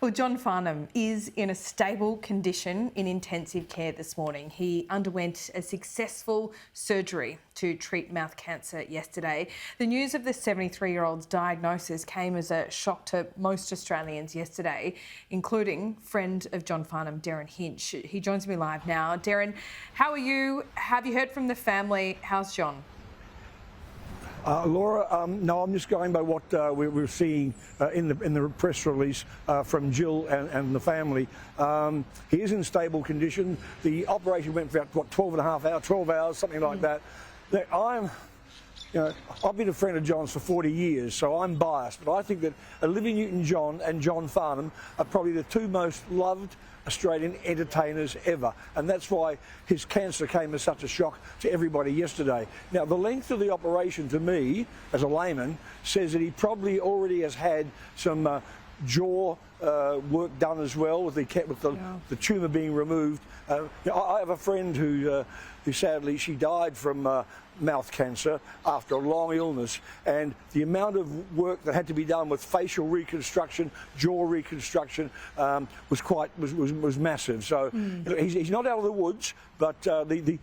Well, John Farnham is in a stable condition in intensive care this morning. He underwent a successful surgery to treat mouth cancer yesterday. The news of the 73-year-old's diagnosis came as a shock to most Australians yesterday, including friend of John Farnham Derryn Hinch. He joins me live now. Derryn, how are you? Have you heard from the family? How's John? Laura, no, I'm just going by what we're seeing in the press release from Jill and the family. He is in stable condition. The operation went for about, 12 hours, something like that. I've been a friend of John's for 40 years, so I'm biased, but I think that Olivia Newton-John and John Farnham are probably the two most loved Australian entertainers ever, and that's why his cancer came as such a shock to everybody yesterday. Now, the length of the operation, to me, as a layman, says that he probably already has had some jaw work done as well, with the tumour being removed. I have a friend who sadly, she died from mouth cancer after a long illness, and the amount of work that had to be done with facial reconstruction, jaw reconstruction, was massive. So he's not out of the woods, but the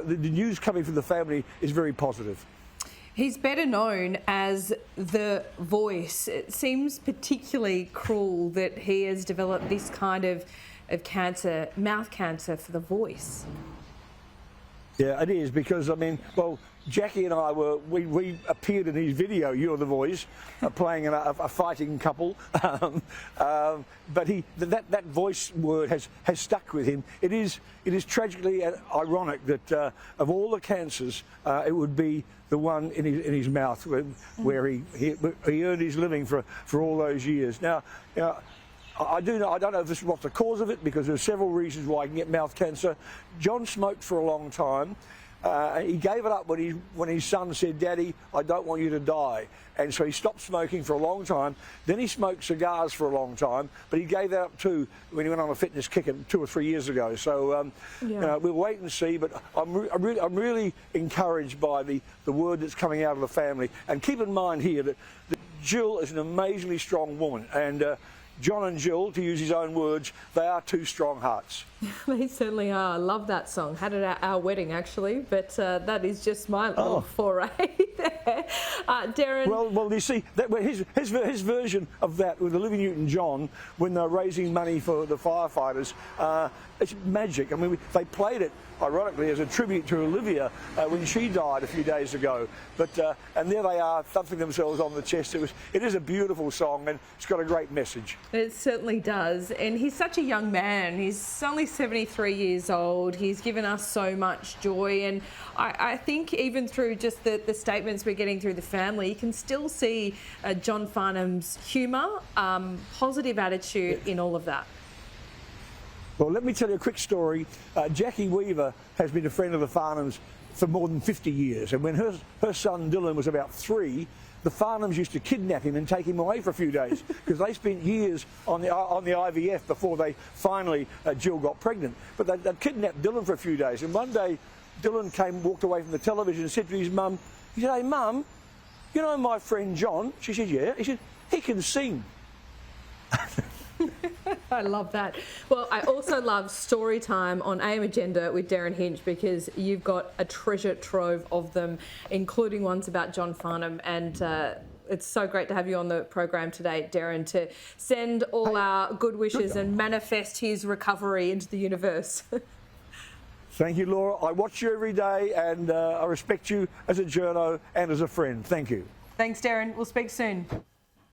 news coming from the family is very positive. He's better known as the Voice. It seems particularly cruel that he has developed this kind of cancer, mouth cancer, for the voice. Yeah, it is, because, I mean, well, Jackie and I we appeared in his video, You're the Voice, playing a fighting couple. But that voice word has stuck with him. It is tragically ironic that of all the cancers, it would be the one in his mouth where he earned his living for all those years. Now, I don't know if this is what's the cause of it, because there's several reasons why I can get mouth cancer. John smoked for a long time. He gave it up when his son said, "Daddy, I don't want you to die." And so he stopped smoking for a long time. Then he smoked cigars for a long time, but he gave that up too when he went on a fitness kick 2 or 3 years ago. So we'll wait and see. But I'm really encouraged by the word that's coming out of the family. And keep in mind here that Jill is an amazingly strong woman, and John and Jill, to use his own words, they are two strong hearts. They certainly are. I love that song. Had it at our wedding, actually, but that is just my little foray there. Derryn. Well, you see, his version of that with Olivia Newton-John, when they're raising money for the firefighters, it's magic. I mean, they played it, ironically, as a tribute to Olivia when she died a few days ago. But and there they are, thumping themselves on the chest. It is a beautiful song, and it's got a great message. It certainly does. And he's such a young man. He's only 73 years old. He's given us so much joy, and I think even through just the statements we're getting through the family, you can still see John Farnham's humour, positive attitude in all of that. Well, let me tell you a quick story. Jackie Weaver has been a friend of the Farnhams for more than 50 years, and when her son Dylan was about 3, the Farnhams used to kidnap him and take him away for a few days, because they spent years on the IVF before they finally, Jill got pregnant. But they'd kidnapped Dylan for a few days, and one day Dylan walked away from the television and said to his mum, he said, "Hey Mum, you know my friend John?" She said, "Yeah." He said, "He can sing." I love that. Well, I also love Story Time on AM Agenda with Derryn Hinch, because you've got a treasure trove of them, including ones about John Farnham, and it's so great to have you on the program today, Derryn, to send all our good wishes and manifest his recovery into the universe. Thank you, Laura. I watch you every day, and I respect you as a journo and as a friend. Thank you. Thanks, Derryn. We'll speak soon.